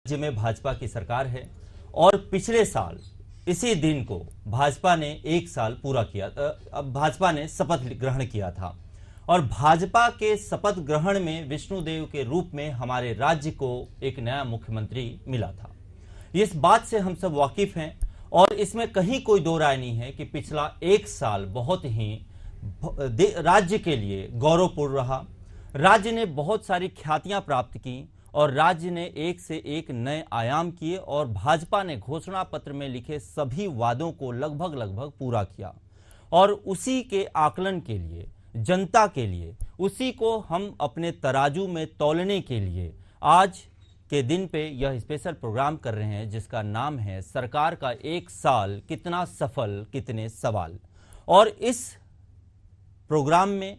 राज्य में भाजपा की सरकार है और पिछले साल इसी दिन को भाजपा ने एक साल पूरा किया। अब भाजपा ने शपथ ग्रहण किया था और भाजपा के शपथ ग्रहण में विष्णुदेव के रूप में हमारे राज्य को एक नया मुख्यमंत्री मिला था। इस बात से हम सब वाकिफ हैं और इसमें कहीं कोई दो राय नहीं है कि पिछला एक साल बहुत ही राज्य के लिए गौरवपूर्ण रहा। राज्य ने बहुत सारी ख्यातियां प्राप्त की और राज्य ने एक से एक नए आयाम किए और भाजपा ने घोषणा पत्र में लिखे सभी वादों को लगभग पूरा किया। और उसी के आकलन के लिए, जनता के लिए, उसी को हम अपने तराजू में तौलने के लिए आज के दिन पे यह स्पेशल प्रोग्राम कर रहे हैं जिसका नाम है सरकार का एक साल, कितना सफल, कितने सवाल। और इस प्रोग्राम में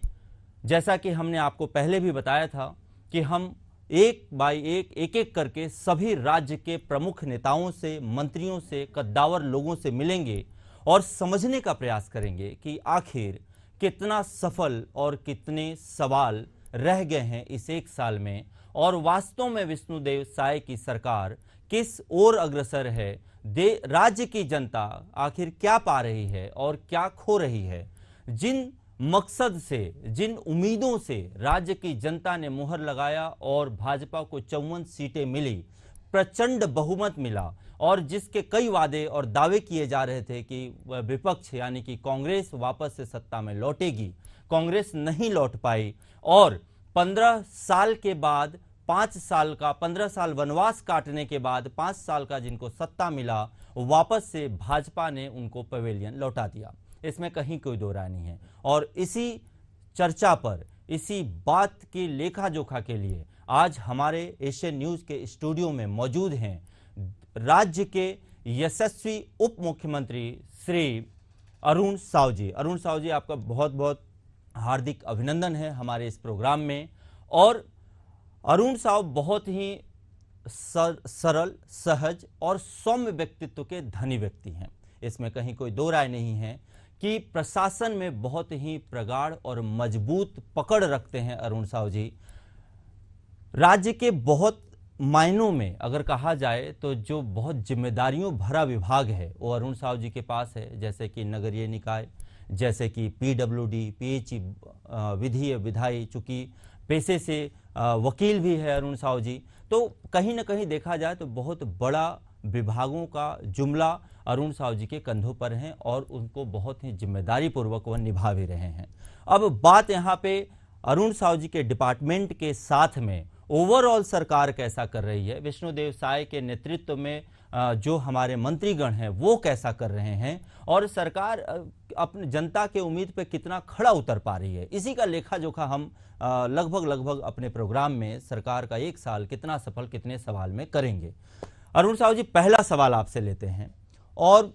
जैसा कि हमने आपको पहले भी बताया था कि हम एक बाय एक एक करके सभी राज्य के प्रमुख नेताओं से, मंत्रियों से, कद्दावर लोगों से मिलेंगे और समझने का प्रयास करेंगे कि आखिर कितना सफल और कितने सवाल रह गए हैं इस एक साल में और वास्तव में विष्णुदेव साय की सरकार किस ओर अग्रसर है, राज्य की जनता आखिर क्या पा रही है और क्या खो रही है। जिन मकसद से, जिन उम्मीदों से राज्य की जनता ने मुहर लगाया और भाजपा को 54 सीटें मिली, प्रचंड बहुमत मिला और जिसके कई वादे और दावे किए जा रहे थे कि विपक्ष यानी कि कांग्रेस वापस से सत्ता में लौटेगी, कांग्रेस नहीं लौट पाई और 15 साल के बाद 15 साल वनवास काटने के बाद 5 साल का जिनको सत्ता मिला, वापस से भाजपा ने उनको पवेलियन लौटा दिया। इसमें कहीं कोई दो राय नहीं है। और इसी चर्चा पर, इसी बात की लेखा जोखा के लिए आज हमारे एशियन न्यूज के स्टूडियो में मौजूद हैं राज्य के यशस्वी उप मुख्यमंत्री श्री अरुण साव जी। अरुण साव जी, आपका बहुत बहुत हार्दिक अभिनंदन है हमारे इस प्रोग्राम में। और अरुण साव बहुत ही सरल, सहज और सौम्य व्यक्तित्व के धनी व्यक्ति हैं। इसमें कहीं कोई दो राय नहीं है कि प्रशासन में बहुत ही प्रगाढ़ और मजबूत पकड़ रखते हैं अरुण साव जी। राज्य के बहुत मायनों में अगर कहा जाए तो जो बहुत जिम्मेदारियों भरा विभाग है वो अरुण साव जी के पास है, जैसे कि नगरीय निकाय, जैसे कि पीडब्ल्यूडी, पीएचई, विधि विधायी, चूंकि पेशे से वकील भी है अरुण साव जी, तो कहीं ना कहीं देखा जाए तो बहुत बड़ा विभागों का जुमला अरुण साव जी के कंधों पर हैं और उनको बहुत ही जिम्मेदारी पूर्वक वह निभा भी रहे हैं। अब बात यहाँ पे अरुण साव जी के डिपार्टमेंट के साथ में ओवरऑल सरकार कैसा कर रही है, विष्णुदेव साय के नेतृत्व में जो हमारे मंत्रीगण हैं वो कैसा कर रहे हैं और सरकार अपने जनता के उम्मीद पे कितना खड़ा उतर पा रही है, इसी का लेखा जोखा हम लगभग अपने प्रोग्राम में सरकार का एक साल कितना सफल, कितने सवाल में करेंगे। अरुण साव जी, पहला सवाल आपसे लेते हैं और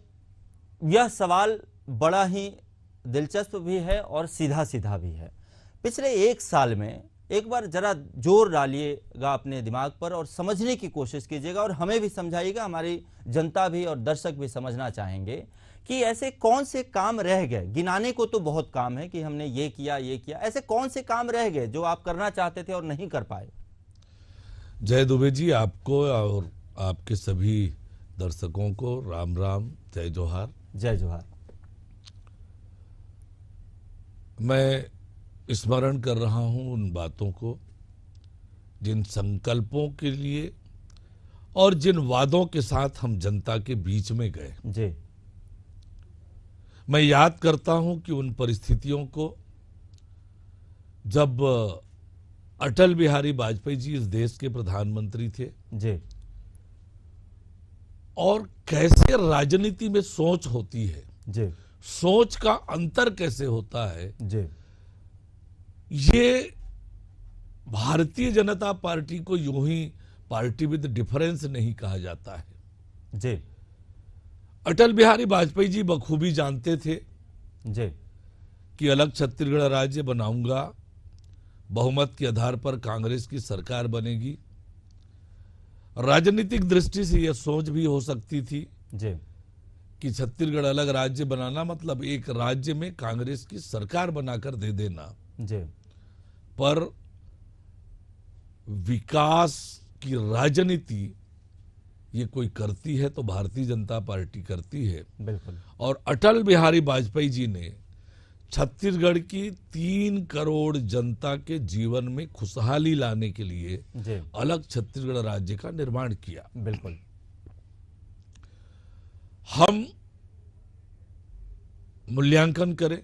यह सवाल बड़ा ही दिलचस्प भी है और सीधा सीधा भी है। पिछले एक साल में एक बार जरा जोर डालिएगा अपने दिमाग पर और समझने की कोशिश कीजिएगा और हमें भी समझाइएगा, हमारी जनता भी और दर्शक भी समझना चाहेंगे कि ऐसे कौन से काम रह गए। गिनाने को तो बहुत काम है कि हमने ये किया, ऐसे कौन से काम रह गए जो आप करना चाहते थे और नहीं कर पाए। जय दुबे जी, आपको और आपके सभी दर्शकों को राम राम, जय जोहार। जय जोहार। मैं स्मरण कर रहा हूं उन बातों को, जिन संकल्पों के लिए और जिन वादों के साथ हम जनता के बीच में गए। जी। मैं याद करता हूं कि उन परिस्थितियों को जब अटल बिहारी वाजपेयी जी इस देश के प्रधानमंत्री थे जी, और कैसे राजनीति में सोच होती है जी, सोच का अंतर कैसे होता है जी, ये भारतीय जनता पार्टी को यूं ही पार्टी विद डिफरेंस नहीं कहा जाता है। जी, अटल बिहारी वाजपेयी जी बखूबी जानते थे जी, कि अलग छत्तीसगढ़ राज्य बनाऊंगा, बहुमत के आधार पर कांग्रेस की सरकार बनेगी। राजनीतिक दृष्टि से यह सोच भी हो सकती थी जी, कि छत्तीसगढ़ अलग राज्य बनाना मतलब एक राज्य में कांग्रेस की सरकार बनाकर दे देना। जी, पर विकास की राजनीति ये कोई करती है तो भारतीय जनता पार्टी करती है। बिल्कुल। और अटल बिहारी वाजपेयी जी ने छत्तीसगढ़ की 3 करोड़ जनता के जीवन में खुशहाली लाने के लिए जी। अलग छत्तीसगढ़ राज्य का निर्माण किया। बिल्कुल। हम मूल्यांकन करें,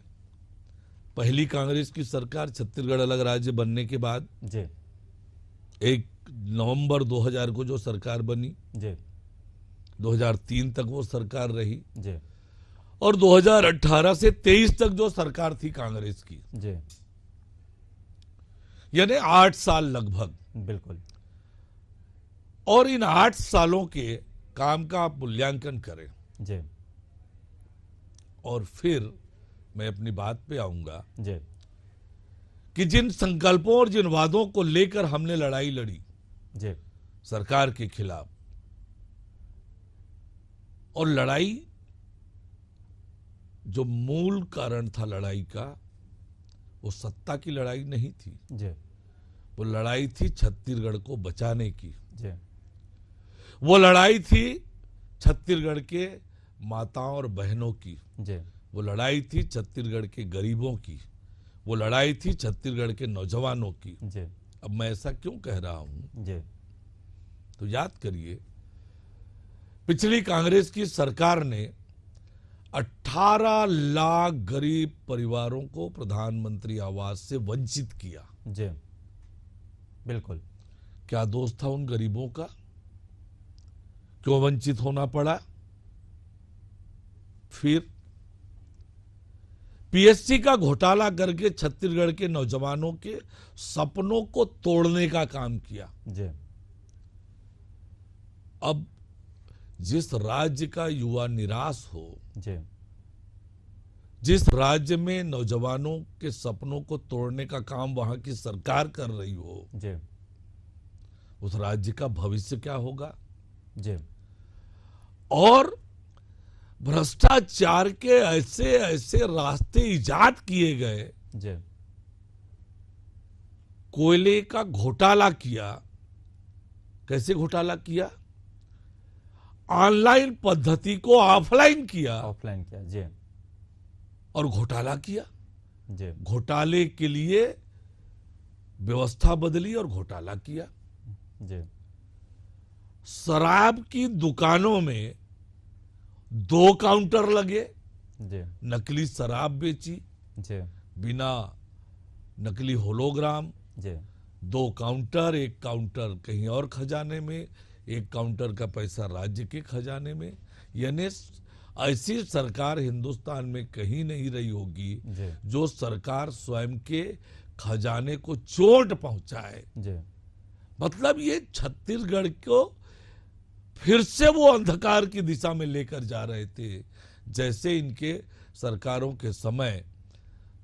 पहली कांग्रेस की सरकार छत्तीसगढ़ अलग राज्य बनने के बाद जी। 1 नवंबर 2000 को जो सरकार बनी, जी। 2003 तक वो सरकार रही, जी। और 2018 से 23 तक जो सरकार थी कांग्रेस की, जी। यानी 8 साल लगभग। बिल्कुल। और इन 8 सालों के काम का आप मूल्यांकन करें जी। और फिर मैं अपनी बात पे आऊंगा जी। कि जिन संकल्पों और जिन वादों को लेकर हमने लड़ाई लड़ी जी। सरकार के खिलाफ, और लड़ाई जो मूल कारण था लड़ाई का, वो सत्ता की लड़ाई नहीं थी, जी। वो लड़ाई थी छत्तीसगढ़ को बचाने की। जी। वो लड़ाई थी छत्तीसगढ़ के माताओं और बहनों की। जी। वो लड़ाई थी छत्तीसगढ़ के गरीबों की। वो लड़ाई थी छत्तीसगढ़ के नौजवानों की। जी। अब मैं ऐसा क्यों कह रहा हूं, जी। तो याद करिए, पिछली कांग्रेस की सरकार ने 18 लाख गरीब परिवारों को प्रधानमंत्री आवास से वंचित किया। जी। बिल्कुल। क्या दोष था उन गरीबों का? क्यों वंचित होना पड़ा? फिर पीएससी का घोटाला करके छत्तीसगढ़ के नौजवानों के सपनों को तोड़ने का काम किया। जी। अब जिस राज्य का युवा निराश हो, जी। जिस राज्य में नौजवानों के सपनों को तोड़ने का काम वहां की सरकार कर रही हो, जी। उस राज्य का भविष्य क्या होगा? जी। और भ्रष्टाचार के ऐसे ऐसे रास्ते इजाद किए गए। जी। कोयले का घोटाला किया। कैसे घोटाला किया? ऑनलाइन पद्धति को ऑफलाइन किया ऑफलाइन किया। जी। और घोटाला किया। जी। घोटाले के लिए व्यवस्था बदली और घोटाला किया। जी। शराब की दुकानों में 2 काउंटर लगे, जी। नकली शराब बेची जी। बिना नकली होलोग्राम। जी। 2 काउंटर, 1 काउंटर कहीं और खजाने में, 1 काउंटर का पैसा राज्य के खजाने में। यानी ऐसी सरकार हिंदुस्तान में कहीं नहीं रही होगी जी। जो सरकार स्वयं के खजाने को चोट पहुंचाए। जी। मतलब ये छत्तीसगढ़ को फिर से वो अंधकार की दिशा में लेकर जा रहे थे, जैसे इनके सरकारों के समय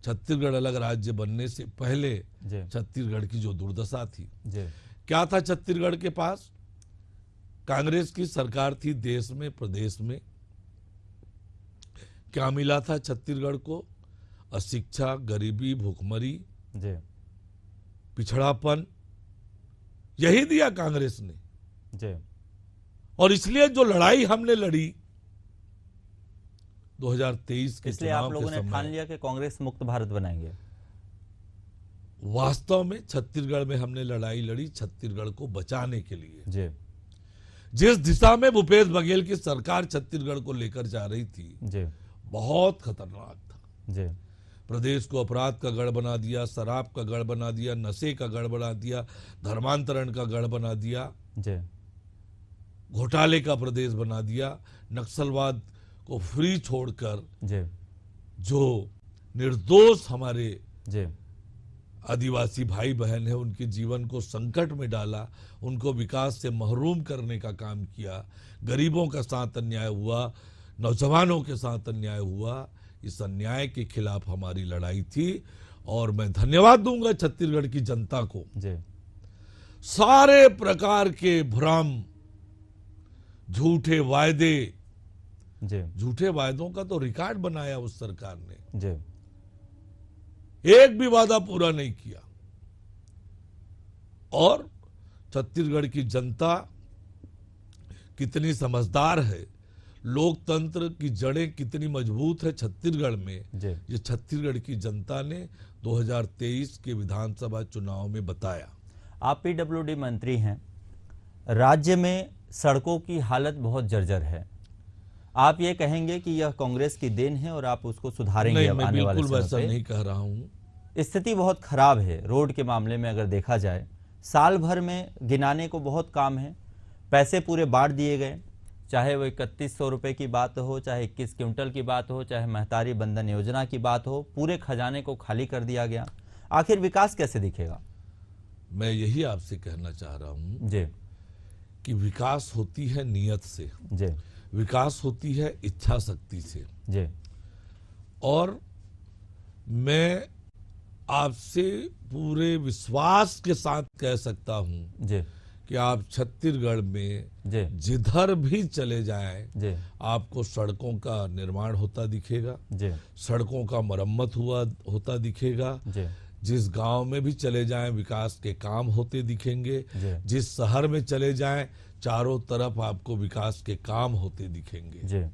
छत्तीसगढ़ अलग राज्य बनने से पहले जी। छत्तीसगढ़ की जो दुर्दशा थी। जी। क्या था छत्तीसगढ़ के पास? कांग्रेस की सरकार थी देश में, प्रदेश में। क्या मिला था छत्तीसगढ़ को? अशिक्षा, गरीबी, भूखमरी, जी। पिछड़ापन, यही दिया कांग्रेस ने। जी। और इसलिए जो लड़ाई हमने लड़ी 2023 के इसलिए आप चुनाव लोगों के ने ठान समय, लिया कि कांग्रेस मुक्त भारत बनाएंगे। वास्तव में छत्तीसगढ़ में हमने लड़ाई लड़ी छत्तीसगढ़ को बचाने के लिए। जी। जिस दिशा में भूपेश बघेल की सरकार छत्तीसगढ़ को लेकर जा रही थी, जी। बहुत खतरनाक था। जी। प्रदेश को अपराध का गढ़ बना दिया, शराब का गढ़ बना दिया, नशे का गढ़ बना दिया, धर्मांतरण का गढ़ बना दिया, जी। घोटाले का प्रदेश बना दिया, नक्सलवाद को फ्री छोड़कर जी। जो निर्दोष हमारे जी। आदिवासी भाई बहन है उनके जीवन को संकट में डाला, उनको विकास से महरूम करने का काम किया, गरीबों का साथ अन्याय हुआ, नौजवानों के साथ अन्याय हुआ। इस अन्याय के खिलाफ हमारी लड़ाई थी और मैं धन्यवाद दूंगा छत्तीसगढ़ की जनता को। जी। सारे प्रकार के भ्रम, झूठे वायदे, जी। झूठे वायदों का तो रिकॉर्ड बनाया उस सरकार ने। जी। एक भी वादा पूरा नहीं किया। और छत्तीसगढ़ की जनता कितनी समझदार है, लोकतंत्र की जड़ें कितनी मजबूत है छत्तीसगढ़ में, जी ये छत्तीसगढ़ की जनता ने 2023 के विधानसभा चुनाव में बताया। आप पीडब्ल्यूडी मंत्री हैं, राज्य में सड़कों की हालत बहुत जर्जर है। आप ये कहेंगे कि यह कांग्रेस की देन है और आप उसको सुधारेंगे नहीं, अब मैं आने वाले बिल्कुल वैसा समय नहीं कह रहा हूँ। पे? स्थिति बहुत खराब है रोड के मामले में। अगर देखा जाए साल भर में गिनाने को बहुत काम है, पैसे पूरे बांट दिए गए, चाहे वो 3100 रुपये की बात हो, चाहे 21 क्विंटल की बात हो, चाहे महतारी बंधन योजना की बात हो, पूरे खजाने को खाली कर दिया गया। आखिर विकास कैसे दिखेगा? मैं यही आपसे कहना चाह रहा हूँ जी कि विकास होती है नियत से, जी विकास होती है इच्छा शक्ति से। जी और मैं आपसे पूरे विश्वास के साथ कह सकता हूं जी कि आप छत्तीसगढ़ में जी जिधर भी चले जाएं, जी आपको सड़कों का निर्माण होता दिखेगा, जी सड़कों का मरम्मत होता दिखेगा। जी जिस गांव में भी चले जाएं विकास के काम होते दिखेंगे, जी जिस शहर में चले जाएं चारों तरफ आपको विकास के काम होते दिखेंगे। जी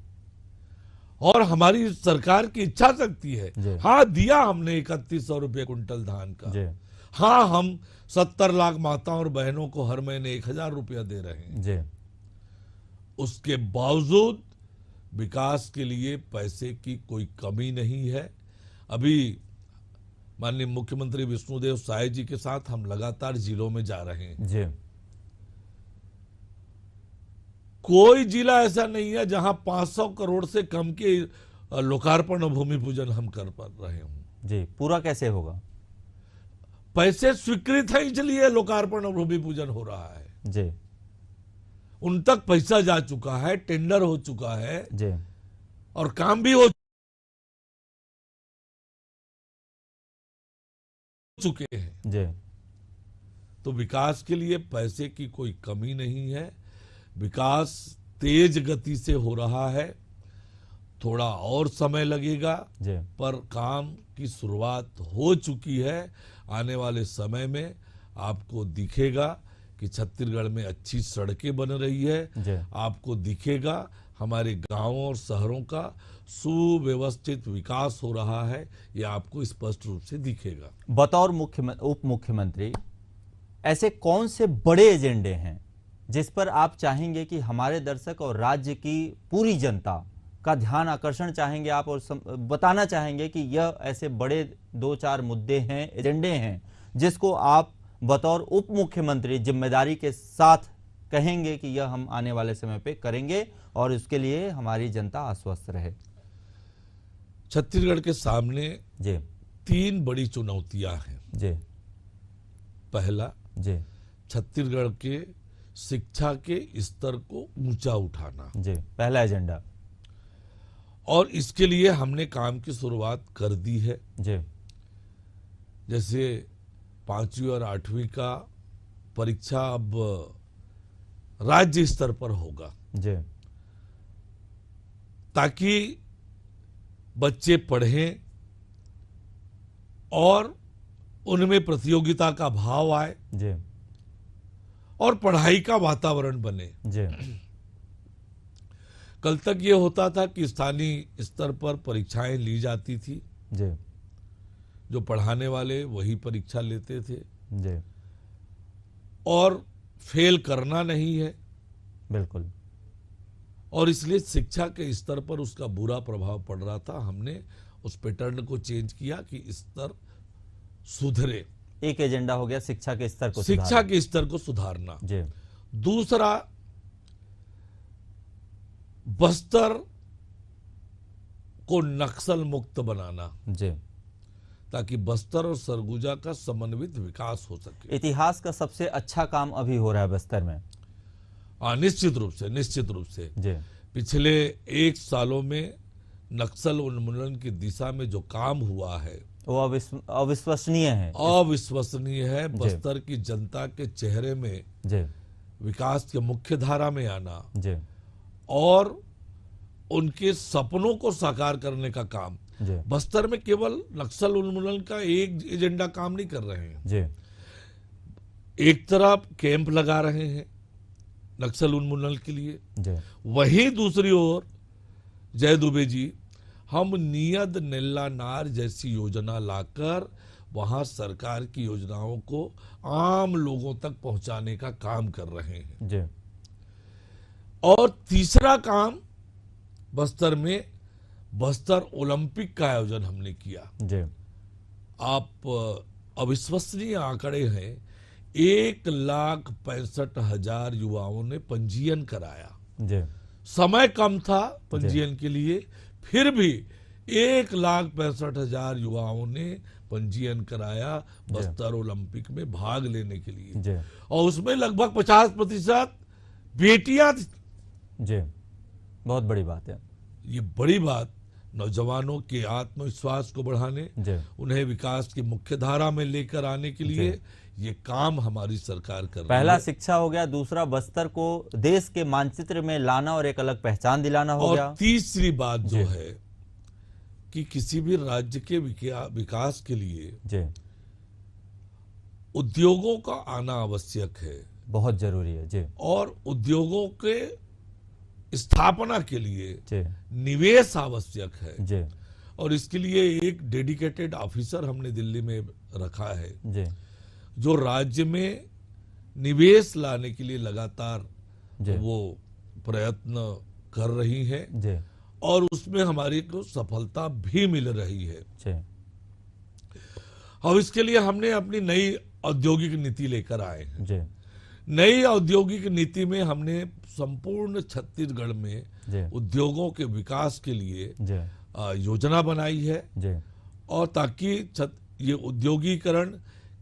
और हमारी सरकार की इच्छा शक्ति है। जी। हाँ, दिया हमने 3100 रुपये कुंटल धान का। जी हाँ, हम 70 लाख माताओं और बहनों को हर महीने 1000 रुपया दे रहे हैं। जी उसके बावजूद विकास के लिए पैसे की कोई कमी नहीं है। अभी माननीय मुख्यमंत्री विष्णुदेव साय जी के साथ हम लगातार जिलों में जा रहे हैं। जी कोई जिला ऐसा नहीं है जहां 500 करोड़ से कम के लोकार्पण और भूमि पूजन हम कर पा रहे हूं। जी पूरा कैसे होगा? पैसे स्वीकृत है इसलिए लोकार्पण और भूमि पूजन हो रहा है। जी उन तक पैसा जा चुका है, टेंडर हो चुका है जी और काम भी हो चुके हैं। जी तो विकास के लिए पैसे की कोई कमी नहीं है। विकास तेज गति से हो रहा है, थोड़ा और समय लगेगा, जी पर काम की शुरुआत हो चुकी है। आने वाले समय में आपको दिखेगा कि छत्तीसगढ़ में अच्छी सड़कें बन रही है। जी आपको दिखेगा हमारे गांवों और शहरों का सुव्यवस्थित विकास हो रहा है। ये आपको स्पष्ट रूप से दिखेगा। बतौर उप मुख्यमंत्री ऐसे कौन से बड़े एजेंडे हैं जिस पर आप चाहेंगे कि हमारे दर्शक और राज्य की पूरी जनता का ध्यान आकर्षण चाहेंगे आप, और बताना चाहेंगे कि यह ऐसे बड़े 2-4 मुद्दे हैं, एजेंडे हैं जिसको आप बतौर उप मुख्यमंत्री जिम्मेदारी के साथ कहेंगे कि यह हम आने वाले समय पे करेंगे और उसके लिए हमारी जनता आश्वस्त रहे? छत्तीसगढ़ के सामने जी 3 बड़ी चुनौतियां हैं। जी पहला, जी छत्तीसगढ़ के शिक्षा के स्तर को ऊंचा उठाना। जी पहला एजेंडा। और इसके लिए हमने काम की शुरुआत कर दी है। जी जैसे 5वीं और 8वीं का परीक्षा अब राज्य स्तर पर होगा, जी ताकि बच्चे पढ़ें और उनमें प्रतियोगिता का भाव आए जी और पढ़ाई का वातावरण बने। जी कल तक ये होता था कि स्थानीय स्तर पर परीक्षाएं ली जाती थी, जी जो पढ़ाने वाले वही परीक्षा लेते थे जी और फेल करना नहीं है। बिल्कुल। और इसलिए शिक्षा के स्तर पर उसका बुरा प्रभाव पड़ रहा था। हमने उस पैटर्न को चेंज किया कि स्तर सुधरे। एक एजेंडा हो गया शिक्षा के स्तर को शिक्षा सुधारना। के स्तर को सुधारना। जी दूसरा, बस्तर को नक्सल मुक्त बनाना, जी ताकि बस्तर और सरगुजा का समन्वित विकास हो सके। इतिहास का सबसे अच्छा काम अभी हो रहा है बस्तर में। निश्चित रूप से, निश्चित रूप से जी पिछले 1 सालों में नक्सल उन्मूलन की दिशा में जो काम हुआ है वो अविश्वसनीय है। अविश्वसनीय है। बस्तर की जनता के चेहरे में जी विकास के मुख्य धारा में आना जी और उनके सपनों को साकार करने का काम। जी बस्तर में केवल नक्सल उन्मूलन का एक एजेंडा काम नहीं कर रहे हैं। जी एक तरफ कैंप लगा रहे हैं, नक्सल उन्मूलन के लिए। जी वहीं दूसरी ओर जय दुबे जी, हम नियत नेल्ला नार जैसी योजना लाकर वहां सरकार की योजनाओं को आम लोगों तक पहुंचाने का काम कर रहे हैं। जी और तीसरा काम, बस्तर में बस्तर ओलंपिक का आयोजन हमने किया। जी आप अविश्वसनीय आंकड़े हैं, 1,65,000 युवाओं ने पंजीयन कराया। जी समय कम था पंजीयन के लिए, फिर भी 1,65,000 युवाओं ने पंजीयन कराया बस्तर ओलंपिक में भाग लेने के लिए। जी और उसमें लगभग 50% बेटियां थी। जी बहुत बड़ी बात है। ये बड़ी बात, नौजवानों के आत्मविश्वास को बढ़ाने, जी उन्हें विकास की मुख्य धारा में लेकर आने के लिए ये काम हमारी सरकार कर रही है। पहला शिक्षा हो गया, दूसरा बस्तर को देश के मानचित्र में लाना और एक अलग पहचान दिलाना हो गया। और तीसरी बात जो है कि किसी भी राज्य के विकास के लिए जी उद्योगों का आना आवश्यक है, बहुत जरूरी है। जी और उद्योगों के स्थापना के लिए जी निवेश आवश्यक है। जी और इसके लिए एक डेडिकेटेड ऑफिसर हमने दिल्ली में रखा है, जी जो राज्य में निवेश लाने के लिए लगातार वो प्रयत्न कर रही है जी और उसमें हमारी को सफलता भी मिल रही है। जी और इसके लिए हमने अपनी नई औद्योगिक नीति लेकर आए हैं। जी नई औद्योगिक नीति में हमने संपूर्ण छत्तीसगढ़ में जी उद्योगों के विकास के लिए जी योजना बनाई है। जी और ताकि ये उद्योगीकरण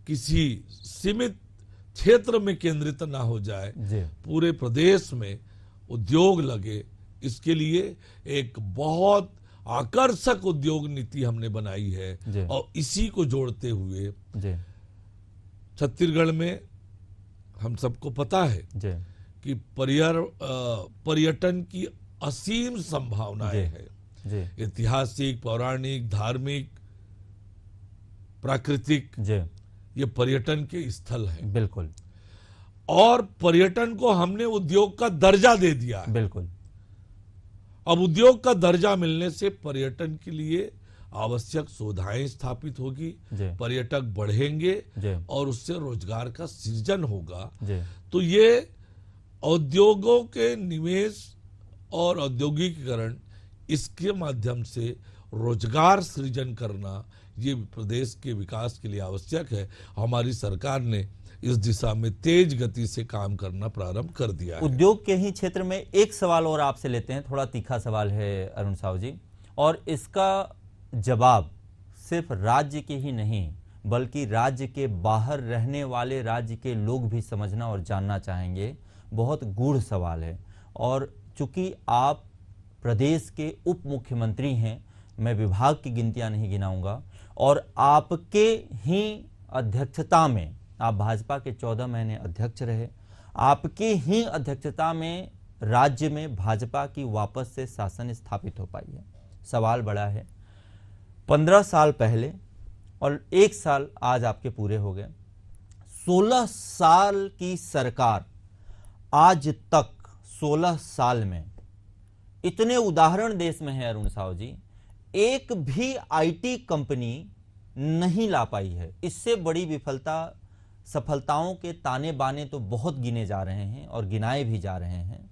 किसी सीमित क्षेत्र में केंद्रित ना हो जाए, जी पूरे प्रदेश में उद्योग लगे, इसके लिए एक बहुत आकर्षक उद्योग नीति हमने बनाई है। और इसी को जोड़ते हुए जी छत्तीसगढ़ में हम सबको पता है जी कि पर्यटन की असीम संभावनाएं हैं। जी ऐतिहासिक, पौराणिक, धार्मिक, प्राकृतिक, जी ये पर्यटन के स्थल हैं। बिल्कुल। और पर्यटन को हमने उद्योग का दर्जा दे दिया है। बिल्कुल। अब उद्योग का दर्जा मिलने से पर्यटन के लिए आवश्यक सुविधाएं स्थापित होगी, पर्यटक बढ़ेंगे और उससे रोजगार का सृजन होगा। तो ये उद्योगों के निवेश और औद्योगिकीकरण, इसके माध्यम से रोजगार सृजन करना, ये प्रदेश के विकास के लिए आवश्यक है। हमारी सरकार ने इस दिशा में तेज गति से काम करना प्रारंभ कर दिया है। उद्योग के ही क्षेत्र में एक सवाल और आपसे लेते हैं, थोड़ा तीखा सवाल है अरुण साहू जी, और इसका जवाब सिर्फ राज्य के ही नहीं बल्कि राज्य के बाहर रहने वाले राज्य के लोग भी समझना और जानना चाहेंगे। बहुत गूढ़ सवाल है और चूंकि आप प्रदेश के उप मुख्यमंत्री हैं, मैं विभाग की गिनतियां नहीं गिनाऊंगा, और आपके ही अध्यक्षता में, आप भाजपा के 14 महीने अध्यक्ष रहे, आपकी ही अध्यक्षता में राज्य में भाजपा की वापस से शासन स्थापित हो पाई है। सवाल बड़ा है, 15 साल पहले और 1 साल आज आपके पूरे हो गए, 16 साल की सरकार, आज तक 16 साल में इतने उदाहरण देश में है अरुण साहू जी, एक भी आईटी कंपनी नहीं ला पाई है। इससे बड़ी विफलता, सफलताओं के ताने बाने तो बहुत गिने जा रहे हैं और गिनाए भी जा रहे हैं।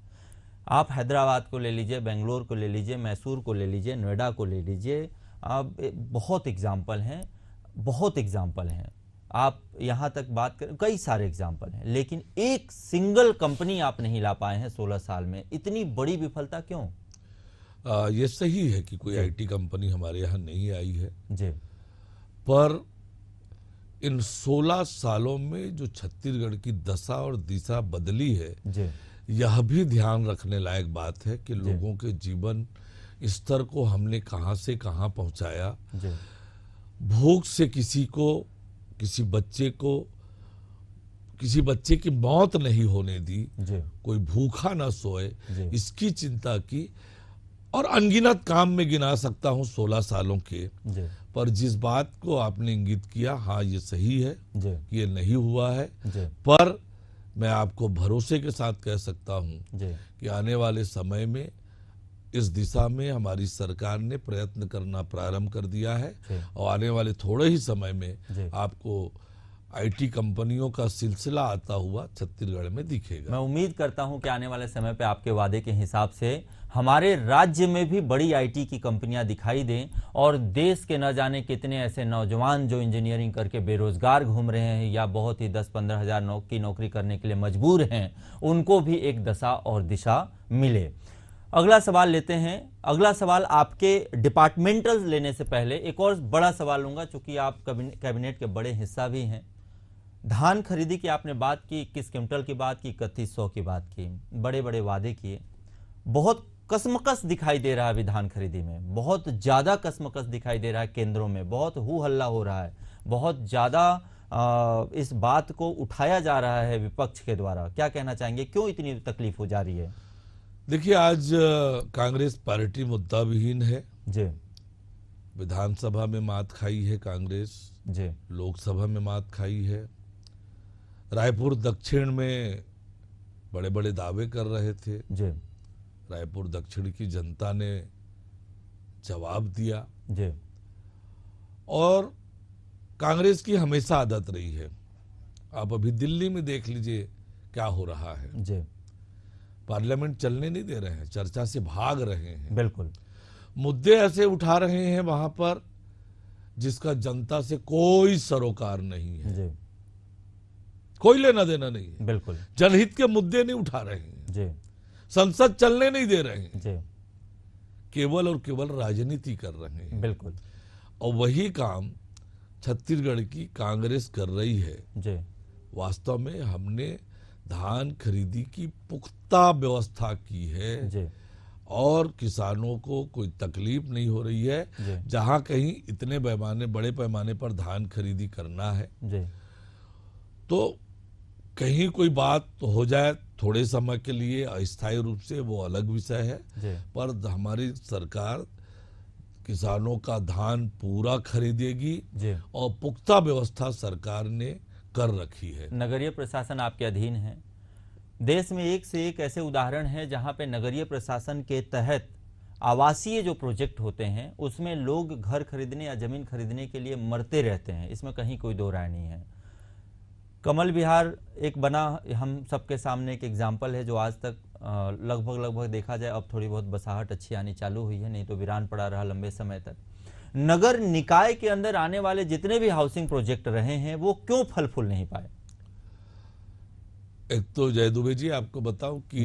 आप हैदराबाद को ले लीजिए, बेंगलोर को ले लीजिए, मैसूर को ले लीजिए, नोएडा को ले लीजिए, आप बहुत एग्जाम्पल हैं, बहुत एग्जाम्पल हैं। आप यहाँ तक बात करें, कई सारे एग्जाम्पल हैं, लेकिन एक सिंगल कंपनी आप नहीं ला पाए हैं 16 साल में। इतनी बड़ी विफलता क्यों? ये सही है कि कोई आईटी कंपनी हमारे यहाँ नहीं आई है जी, पर इन 16 सालों में जो छत्तीसगढ़ की दशा और दिशा बदली है जी, यह भी ध्यान रखने लायक बात है कि लोगों के जीवन स्तर को हमने कहां से कहां पहुंचाया। जी, भूख से किसी बच्चे की मौत नहीं होने दी, कोई भूखा ना सोए, इसकी चिंता की। और अनगिनत काम में गिना सकता हूं 16 सालों के, पर जिस बात को आपने इंगित किया, हाँ ये सही है कि ये नहीं हुआ है, पर मैं आपको भरोसे के साथ कह सकता हूं जी कि आने वाले समय में इस दिशा में हमारी सरकार ने प्रयत्न करना प्रारंभ कर दिया है जी और आने वाले थोड़े ही समय में जी। आपको आईटी कंपनियों का सिलसिला आता हुआ छत्तीसगढ़ में दिखेगा। मैं उम्मीद करता हूं कि आने वाले समय पे आपके वादे के हिसाब से हमारे राज्य में भी बड़ी आईटी की कंपनियां दिखाई दें और देश के न जाने कितने ऐसे नौजवान जो इंजीनियरिंग करके बेरोजगार घूम रहे हैं या बहुत ही 10-15 हज़ार की नौकरी करने के लिए मजबूर हैं, उनको भी एक दशा और दिशा मिले। अगला सवाल लेते हैं। अगला सवाल आपके डिपार्टमेंटल लेने से पहले एक और बड़ा सवाल लूंगा, चूंकि आप कैबिनेट के बड़े हिस्सा भी हैं। धान खरीदी की आपने बात की, 21 क्विंटल की बात की, 3100 की बात की, बड़े बड़े वादे किए। बहुत कसमकस दिखाई दे रहा है अभी धान खरीदी में, बहुत ज्यादा कसमकस दिखाई दे रहा है। केंद्रों में बहुत हू हल्ला हो रहा है, बहुत ज्यादा इस बात को उठाया जा रहा है विपक्ष के द्वारा। क्या कहना चाहेंगे, क्यों इतनी तकलीफ हो जा रही है? देखिए, आज कांग्रेस पार्टी मुद्दा विहीन है। जी विधानसभा में मात खाई है कांग्रेस, जी लोकसभा में मात खाई है। रायपुर दक्षिण में बड़े बड़े दावे कर रहे थे, जी रायपुर दक्षिण की जनता ने जवाब दिया। जी और कांग्रेस की हमेशा आदत रही है, आप अभी दिल्ली में देख लीजिए क्या हो रहा है। जी पार्लियामेंट चलने नहीं दे रहे हैं, चर्चा से भाग रहे हैं, बिल्कुल। मुद्दे ऐसे उठा रहे हैं वहां पर जिसका जनता से कोई सरोकार नहीं है, जी कोई लेना देना नहीं है। बिल्कुल। जनहित के मुद्दे नहीं उठा रहे हैं, जी संसद चलने नहीं दे रहे हैं, जी केवल और केवल राजनीति कर रहे हैं। बिल्कुल। और वही काम छत्तीसगढ़ की कांग्रेस कर रही है। जी वास्तव में हमने धान खरीदी की पुख्ता व्यवस्था की है जी और किसानों को कोई तकलीफ नहीं हो रही है। जी जहां कहीं इतने बड़े पैमाने पर धान खरीदी करना है जी तो कहीं कोई बात तो हो जाए थोड़े समय के लिए अस्थायी रूप से, वो अलग विषय है। जी पर हमारी सरकार किसानों का धान पूरा खरीदेगी जी। और पुख्ता व्यवस्था सरकार ने कर रखी है। नगरीय प्रशासन आपके अधीन है। देश में एक से एक ऐसे उदाहरण हैं जहां पे नगरीय प्रशासन के तहत आवासीय जो प्रोजेक्ट होते हैं उसमें लोग घर खरीदने या जमीन खरीदने के लिए मरते रहते हैं, इसमें कहीं कोई दो राय नहीं है। कमल विहार एक बना हम सबके सामने एक एग्जाम्पल है, जो आज तक लगभग देखा जाए अब थोड़ी बहुत बसाहट अच्छी आनी चालू हुई है, नहीं तो वीरान पड़ा रहा लंबे समय तक। नगर निकाय के अंदर आने वाले जितने भी हाउसिंग प्रोजेक्ट रहे हैं वो क्यों फल फूल नहीं पाए? एक तो जय दुबे जी आपको बताऊं कि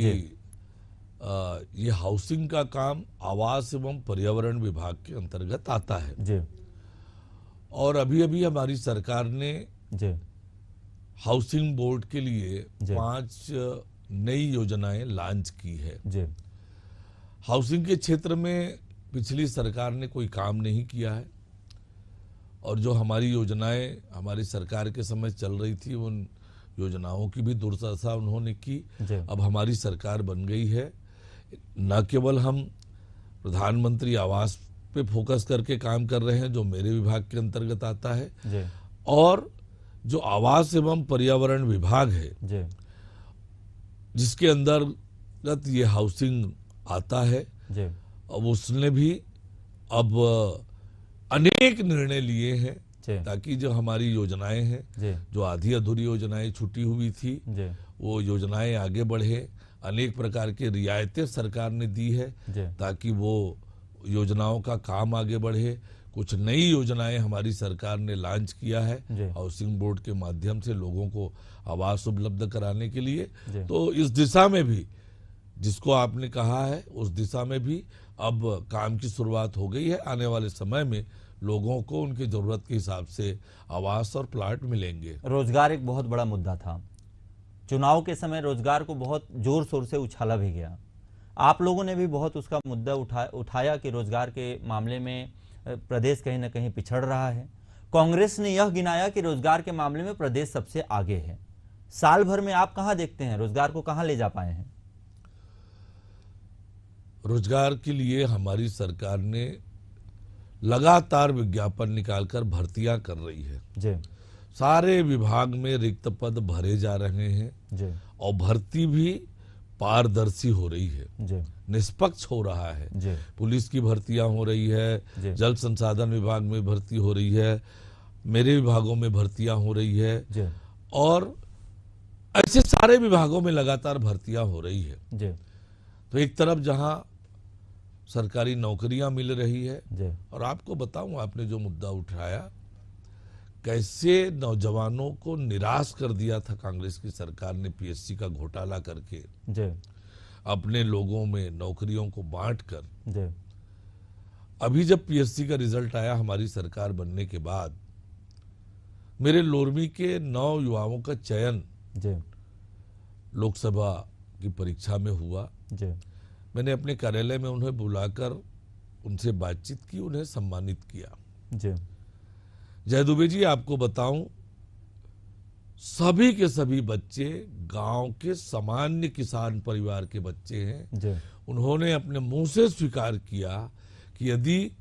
ये हाउसिंग का काम आवास एवं पर्यावरण विभाग के अंतर्गत आता है जी और अभी अभी हमारी सरकार ने जी हाउसिंग बोर्ड के लिए जी 5 नई योजनाएं लॉन्च की है। जी हाउसिंग के क्षेत्र में पिछली सरकार ने कोई काम नहीं किया है और जो हमारी योजनाएं हमारी सरकार के समय चल रही थी उन योजनाओं की भी दुर्दशा उन्होंने की। अब हमारी सरकार बन गई है, न केवल हम प्रधानमंत्री आवास पे फोकस करके काम कर रहे हैं जो मेरे विभाग के अंतर्गत आता है जी और जो आवास एवं पर्यावरण विभाग है जी जिसके अंतर्गत ये हाउसिंग आता है, जी अब उसने भी अब अनेक निर्णय लिए हैं जी ताकि जो हमारी योजनाएं हैं, जी जो आधी अधूरी योजनाएं छूटी हुई थी, जी वो योजनाएं आगे बढ़े। अनेक प्रकार की रियायतें सरकार ने दी है जी ताकि वो योजनाओं का काम आगे बढ़े। कुछ नई योजनाएं हमारी सरकार ने लॉन्च किया है जी हाउसिंग बोर्ड के माध्यम से लोगों को आवास उपलब्ध कराने के लिए। जी तो इस दिशा में भी जिसको आपने कहा है उस दिशा में भी अब काम की शुरुआत हो गई है। आने वाले समय में लोगों को उनकी जरूरत के हिसाब से आवास और प्लाट मिलेंगे। रोजगार एक बहुत बड़ा मुद्दा था, चुनाव के समय रोजगार को बहुत जोर शोर से उछाला भी गया। आप लोगों ने भी बहुत उसका मुद्दा उठाया कि रोजगार के मामले में प्रदेश कहीं ना कहीं पिछड़ रहा है। कांग्रेस ने यह गिनाया कि रोजगार के मामले में प्रदेश सबसे आगे है। साल भर में आप कहां देखते हैं रोजगार को, कहां ले जा पाए हैं? रोजगार के लिए हमारी सरकार ने लगातार विज्ञापन निकालकर भर्तियां कर रही है। जी सारे विभाग में रिक्त पद भरे जा रहे हैं जी और भर्ती भी पारदर्शी हो रही है, जी निष्पक्ष हो रहा है। जी पुलिस की भर्तियां हो रही है, जी जल संसाधन विभाग में भर्ती हो रही है, मेरे विभागों में भर्तियां हो रही है जी और ऐसे सारे विभागों में लगातार भर्तियां हो रही है। जी तो एक तरफ जहां सरकारी नौकरियां मिल रही है, जी और आपको बताऊं, आपने जो मुद्दा उठाया, कैसे नौजवानों को निराश कर दिया था कांग्रेस की सरकार ने पीएससी का घोटाला करके, जी अपने लोगों में नौकरियों को बांटकर। जी अभी जब पीएससी का रिजल्ट आया हमारी सरकार बनने के बाद, मेरे लोरमी के 9 युवाओं का चयन जी लोकसभा की परीक्षा में हुआ। जी मैंने अपने कार्यालय में उन्हें बुलाकर उनसे बातचीत की, उन्हें सम्मानित किया। जी जय दुबे जी, आपको बताऊं, सभी के सभी बच्चे गांव के सामान्य किसान परिवार के बच्चे हैं। जी उन्होंने अपने मुंह से स्वीकार किया कि यदि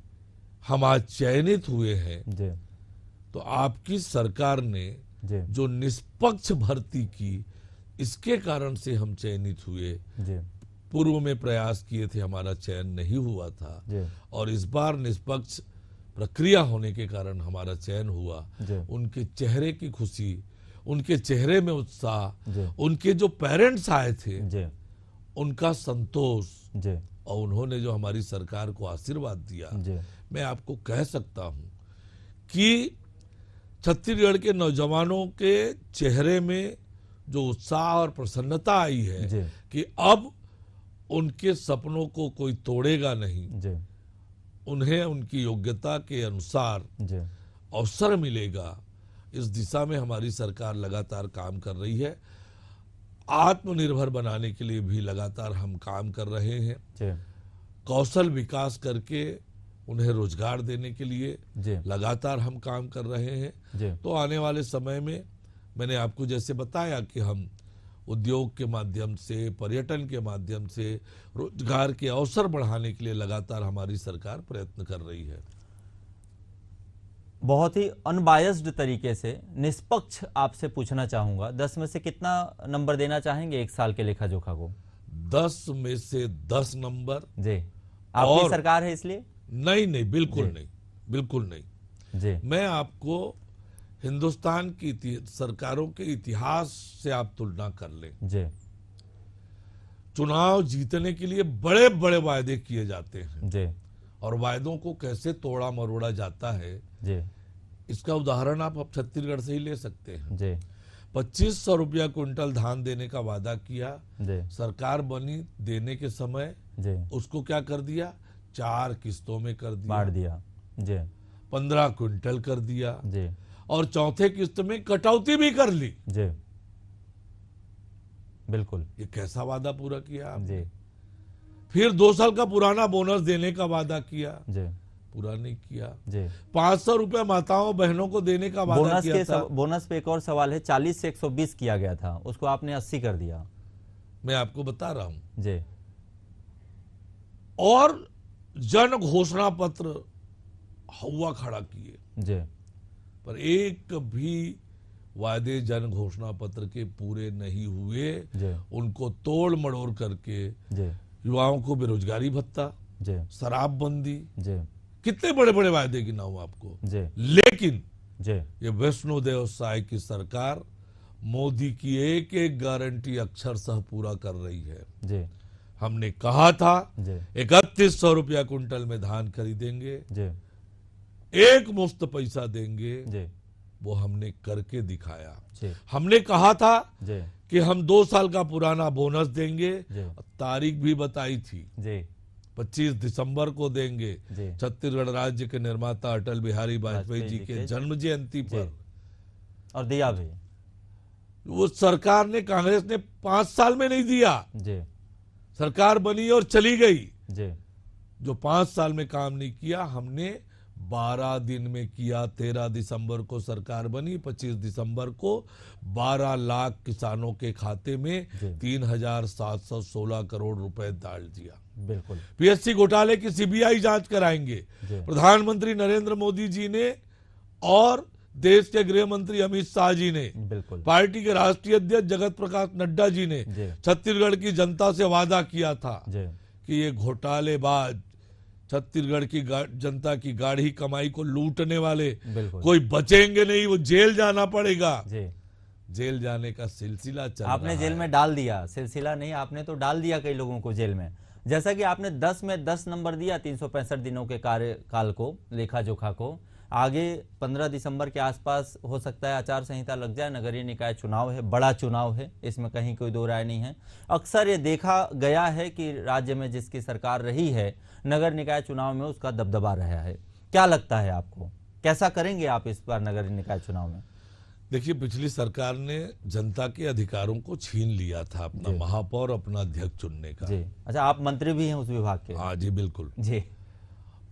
हम आज चयनित हुए हैं जी तो आपकी सरकार ने जी जो निष्पक्ष भर्ती की, इसके कारण से हम चयनित हुए। जी पूर्व में प्रयास किए थे, हमारा चयन नहीं हुआ था, जी और इस बार निष्पक्ष प्रक्रिया होने के कारण हमारा चयन हुआ। जी उनके चेहरे की खुशी, उनके चेहरे में उत्साह, जी उनके जो पेरेंट्स आए थे जी उनका संतोष, जी और उन्होंने जो हमारी सरकार को आशीर्वाद दिया, जी मैं आपको कह सकता हूं कि छत्तीसगढ़ के नौजवानों के चेहरे में जो उत्साह और प्रसन्नता आई है जी कि अब उनके सपनों को कोई तोड़ेगा नहीं, जी उन्हें उनकी योग्यता के अनुसार जी अवसर मिलेगा, इस दिशा में हमारी सरकार लगातार काम कर रही है। आत्मनिर्भर बनाने के लिए भी लगातार हम काम कर रहे हैं। जी कौशल विकास करके उन्हें रोजगार देने के लिए जी लगातार हम काम कर रहे हैं। जी तो आने वाले समय में मैंने आपको जैसे बताया कि हम उद्योग के माध्यम से, पर्यटन के माध्यम से रोजगार के अवसर बढ़ाने के लिए लगातार हमारी सरकार प्रयत्न कर रही है। बहुत ही अनबायस्ड तरीके से निष्पक्ष आपसे पूछना चाहूंगा, 10 में से कितना नंबर देना चाहेंगे एक साल के लेखा जोखा को? 10 में से 10 नंबर। जी, आपकी और सरकार है इसलिए? नहीं, बिल्कुल जी। नहीं, बिल्कुल नहीं। जी मैं आपको हिंदुस्तान की सरकारों के इतिहास से आप तुलना कर लें। जी चुनाव जीतने के लिए बड़े बड़े वायदे किए जाते हैं जी और वायदों को कैसे तोड़ा मरोड़ा जाता है, जी इसका उदाहरण आप अब छत्तीसगढ़ से ही ले सकते हैं। जी 2500 रुपया क्विंटल धान देने का वादा किया, जी सरकार बनी, देने के समय जी उसको क्या कर दिया, 4 किस्तों में कर दिया, बांट दिया। जी 15 क्विंटल कर दिया, जी और चौथे किस्त में कटौती भी कर ली। जी बिल्कुल। ये कैसा वादा पूरा किया आपने? जी फिर 2 साल का पुराना बोनस देने का वादा किया, जी पूरा नहीं किया। जी 500 रुपया माताओं बहनों को देने का वादा बोनस किया था। बोनस पे एक और सवाल है, 40 से 120 किया गया था, उसको आपने 80 कर दिया। मैं आपको बता रहा हूं। जी और जन घोषणा पत्र हवा खड़ा किए, जी पर एक भी वादे जन घोषणा पत्र के पूरे नहीं हुए। जी उनको तोड़ मड़ोड़ करके जी युवाओं को बेरोजगारी भत्ता, जी शराबबंदी, जी कितने बड़े बड़े वायदे गिनाऊं आपको। जी लेकिन जी ये वैष्णोदेव साय की सरकार मोदी की एक एक गारंटी अक्षरशः पूरा कर रही है। जी हमने कहा था जी 3100 रुपया क्विंटल में धान खरीदेंगे, जी एक मुफ्त पैसा देंगे, जी वो हमने करके दिखाया। जी हमने कहा था जी कि हम 2 साल का पुराना बोनस देंगे, जी तारीख भी बताई थी, जी 25 दिसंबर को देंगे, जी छत्तीसगढ़ राज्य के निर्माता अटल बिहारी वाजपेयी जी के जन्म जयंती पर। और दिया भी। वो सरकार ने, कांग्रेस ने 5 साल में नहीं दिया। जी सरकार बनी और चली गई। जी जो 5 साल में काम नहीं किया, हमने 12 दिन में किया। 13 दिसंबर को सरकार बनी, 25 दिसंबर को 12 लाख किसानों के खाते में जी। 3716 करोड़ रुपए डाल दिया। बिल्कुल। पीएससी घोटाले की सीबीआई जांच कराएंगे। जी प्रधानमंत्री नरेंद्र मोदी जी ने और देश के गृह मंत्री अमित शाह जी ने, बिल्कुल, पार्टी के राष्ट्रीय अध्यक्ष जगत प्रकाश नड्डा जी ने जी, छत्तीसगढ़ की जनता से वादा किया था जी, कि ये घोटालेबाज, छत्तीसगढ़ की जनता की गाढ़ी कमाई को लूटने वाले बिल्कुल, कोई बचेंगे नहीं, वो जेल जाना पड़ेगा। जी। जेल जाने का सिलसिला चल रहा आपने जेल है। में डाल दिया, सिलसिला नहीं, आपने तो डाल दिया कई लोगों को जेल में। जैसा कि आपने 10 में 10 नंबर दिया 365 दिनों के कार्यकाल को, लेखा जोखा को। आगे 15 दिसंबर के आसपास हो सकता है आचार संहिता लग जाए, नगरीय निकाय चुनाव है, बड़ा चुनाव है, इसमें कहीं कोई दो राय नहीं है। अक्सर ये देखा गया है कि राज्य में जिसकी सरकार रही है, नगर निकाय चुनाव में उसका दबदबा रहा है। क्या लगता है आपको, कैसा करेंगे आप इस बार नगर निकाय चुनाव में? देखिए, पिछली सरकार ने जनता के अधिकारों को छीन लिया था, अपना महापौर, अपना अध्यक्ष चुनने का। जी, अच्छा, आप मंत्री भी हैं उस विभाग के? हाँ जी, बिल्कुल। जी,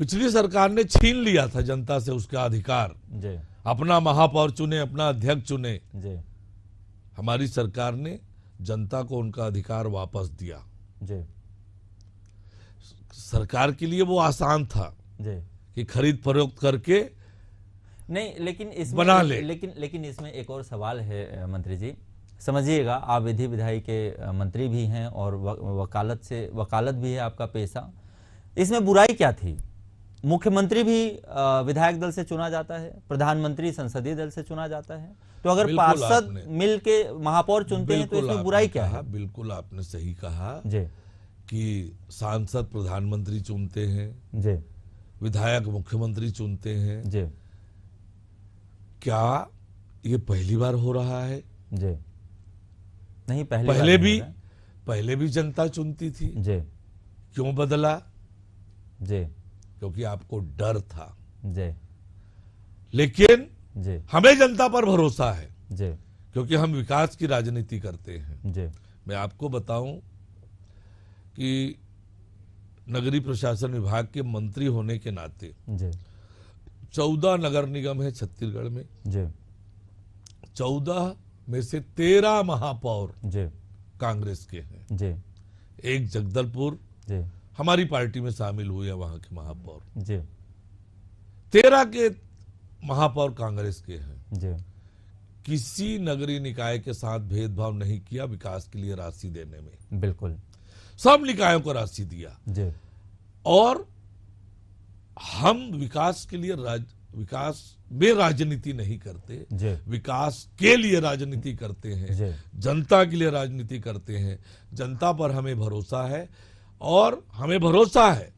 पिछली सरकार ने छीन लिया था जनता से उसका अधिकार, जी, अपना महापौर चुने, अपना अध्यक्ष चुने। जी, हमारी सरकार ने जनता को उनका अधिकार वापस दिया। जी, सरकार के लिए वो आसान था जी। कि खरीद फरोख्त करके नहीं, लेकिन इसमें बना ले। लेकिन इसमें एक और सवाल है मंत्री जी, समझिएगा, आप विधि विधायी के मंत्री भी हैं और वकालत भी है आपका पेशा। इसमें बुराई क्या थी? मुख्यमंत्री भी विधायक दल से चुना जाता है, प्रधानमंत्री संसदीय दल से चुना जाता है, तो अगर पार्षद मिल के महापौर चुनते हैं तो इसमें बुराई क्या है? बिल्कुल आपने सही कहा जी, कि सांसद प्रधानमंत्री चुनते हैं, जी, विधायक मुख्यमंत्री चुनते हैं। जी, क्या ये पहली बार हो रहा है? जी, नहीं, पहले भी जनता चुनती थी। जी, क्यों बदला? जी, क्योंकि आपको डर था। जी, लेकिन जी, हमें जनता पर भरोसा है, जी, क्योंकि हम विकास की राजनीति करते हैं। जी, मैं आपको बताऊं कि नगरीय प्रशासन विभाग के मंत्री होने के नाते जी, 14 नगर निगम है छत्तीसगढ़ में। जी, 14 में से 13 महापौर जी, कांग्रेस के हैं। जी, एक जगदलपुर जी, हमारी पार्टी में शामिल हुए हैं, वहां के महापौर। जी, 13 के महापौर कांग्रेस के हैं। जी, किसी नगरीय निकाय के साथ भेदभाव नहीं किया विकास के लिए राशि देने में। बिल्कुल, सब निकायों को राशि दिया। जी, और हम विकास के लिए विकास में राजनीति नहीं करते, जी, विकास के लिए राजनीति करते हैं, जी, जनता के लिए राजनीति करते हैं। जनता पर हमें भरोसा है और हमें भरोसा है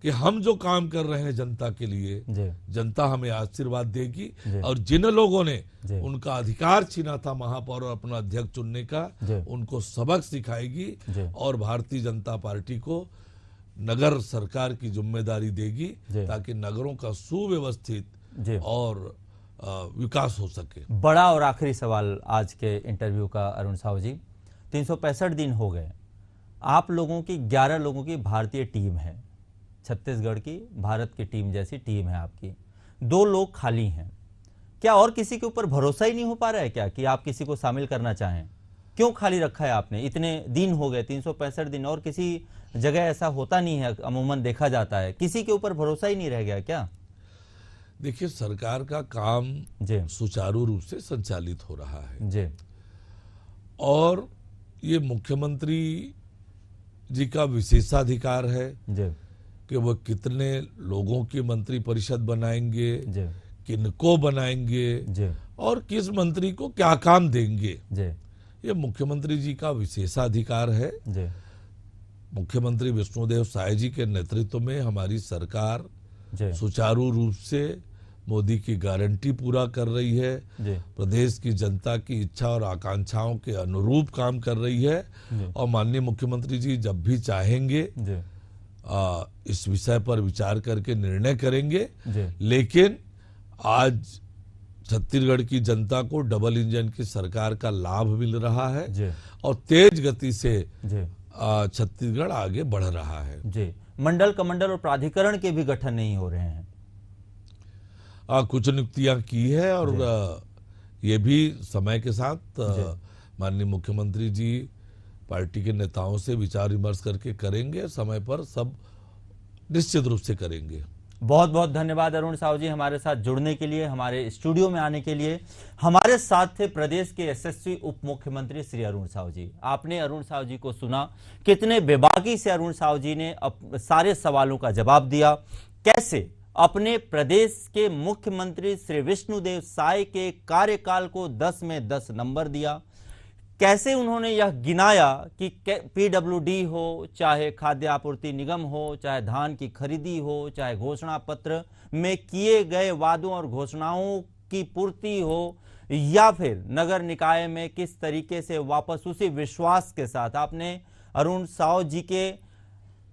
कि हम जो काम कर रहे हैं जनता के लिए, जी, जनता हमें आशीर्वाद देगी। जी, और जिन लोगों ने जी, उनका अधिकार छीना था महापौर और अपना अध्यक्ष चुनने का, जी, उनको सबक सिखाएगी जी, और भारतीय जनता पार्टी को नगर सरकार की जिम्मेदारी देगी, जी, ताकि नगरों का सुव्यवस्थित जी। और विकास हो सके। बड़ा और आखिरी सवाल आज के इंटरव्यू का, अरुण साहू जी, 365 दिन हो गए, आप लोगों की 11 लोगों की भारतीय टीम है, छत्तीसगढ़ की भारत की टीम जैसी टीम है आपकी, 2 लोग खाली हैं। क्या और किसी के ऊपर भरोसा ही नहीं हो पा रहा है क्या कि आप किसी को शामिल करना चाहें? क्यों खाली रखा है आपने? इतने दिन हो गए, 365 दिन, और किसी जगह ऐसा होता नहीं है, अमूमन देखा जाता है, किसी के ऊपर भरोसा ही नहीं रह गया क्या? देखिए, सरकार का काम जी, सुचारू रूप से संचालित हो रहा है जी, और ये मुख्यमंत्री जी का विशेषाधिकार है जी, कि वह कितने लोगों की मंत्री परिषद बनाएंगे, जी, किनको बनाएंगे जी, और किस मंत्री को क्या काम देंगे। जी, ये मुख्यमंत्री जी का विशेषाधिकार है। जी, मुख्यमंत्री विष्णुदेव साय जी के नेतृत्व में हमारी सरकार जी, सुचारू रूप से मोदी की गारंटी पूरा कर रही है, जी, प्रदेश की जनता की इच्छा और आकांक्षाओं के अनुरूप काम कर रही है। जी, और माननीय मुख्यमंत्री जी जब भी चाहेंगे जी, इस विषय पर विचार करके निर्णय करेंगे। जी, लेकिन आज छत्तीसगढ़ की जनता को डबल इंजन की सरकार का लाभ मिल रहा है जी, और तेज गति से जी, छत्तीसगढ़ आगे बढ़ रहा है। जी। मंडल कमंडल और प्राधिकरण के भी गठन नहीं हो रहे हैं। कुछ नियुक्तियां की है और ये भी समय के साथ माननीय मुख्यमंत्री जी पार्टी के नेताओं से विचार विमर्श करके करेंगे, समय पर सब निश्चित रूप से करेंगे। बहुत बहुत धन्यवाद अरुण साहू जी, हमारे साथ जुड़ने के लिए, हमारे स्टूडियो में आने के लिए। हमारे साथ थे प्रदेश के यशस्वी उप मुख्यमंत्री श्री अरुण साहू जी। आपने अरुण साहू जी को सुना, कितने बेबाकी से अरुण साहू जी ने सारे सवालों का जवाब दिया, कैसे अपने प्रदेश के मुख्यमंत्री श्री विष्णुदेव साय के कार्यकाल को 10 में 10 नंबर दिया, कैसे उन्होंने यह गिनाया कि पीडब्ल्यूडी हो, चाहे खाद्य आपूर्ति निगम हो, चाहे धान की खरीदी हो, चाहे घोषणा पत्र में किए गए वादों और घोषणाओं की पूर्ति हो, या फिर नगर निकाय में किस तरीके से वापस उसी विश्वास के साथ आपने अरुण साहू जी के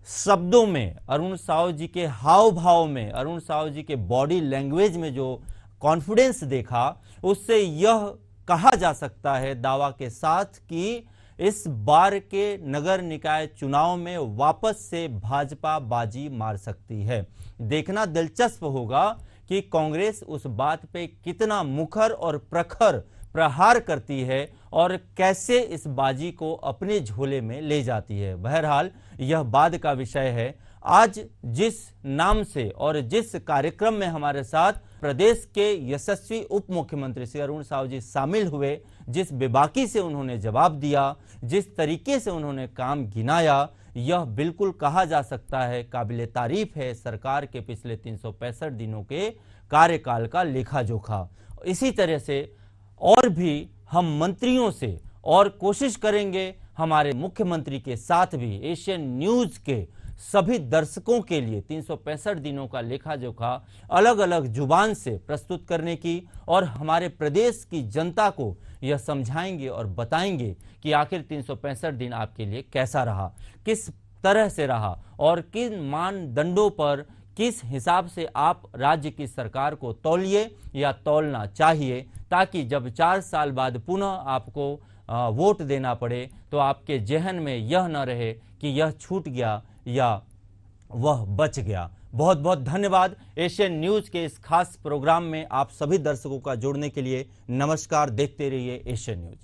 शब्दों में, अरुण साहू जी के हाव भाव में, अरुण साहू जी के बॉडी लैंग्वेज में जो कॉन्फिडेंस देखा, उससे यह कहा जा सकता है दावा के साथ कि इस बार के नगर निकाय चुनाव में वापस से भाजपा बाजी मार सकती है। देखना दिलचस्प होगा कि कांग्रेस उस बात पे कितना मुखर और प्रखर प्रहार करती है और कैसे इस बाजी को अपने झोले में ले जाती है। बहरहाल यह बाद का विषय है। आज जिस नाम से और जिस कार्यक्रम में हमारे साथ प्रदेश के यशस्वी उप मुख्यमंत्री श्री अरुण साहू जी शामिल हुए, जिस बेबाकी से उन्होंने जवाब दिया, जिस तरीके से उन्होंने काम गिनाया, यह बिल्कुल कहा जा सकता है काबिले तारीफ है सरकार के पिछले 365 दिनों के कार्यकाल का लेखा जोखा। इसी तरह से और भी हम मंत्रियों से और कोशिश करेंगे हमारे मुख्यमंत्री के साथ भी एशियन न्यूज के सभी दर्शकों के लिए 365 दिनों का लेखा जोखा अलग अलग जुबान से प्रस्तुत करने की, और हमारे प्रदेश की जनता को यह समझाएंगे और बताएंगे कि आखिर 365 दिन आपके लिए कैसा रहा, किस तरह से रहा और किन मानदंडों पर, किस हिसाब से आप राज्य की सरकार को तौलिए या तौलना चाहिए, ताकि जब 4 साल बाद पुनः आपको वोट देना पड़े तो आपके जहन में यह न रहे कि यह छूट गया या वह बच गया। बहुत बहुत धन्यवाद एशियन न्यूज के इस खास प्रोग्राम में आप सभी दर्शकों का जुड़ने के लिए। नमस्कार, देखते रहिए एशियन न्यूज।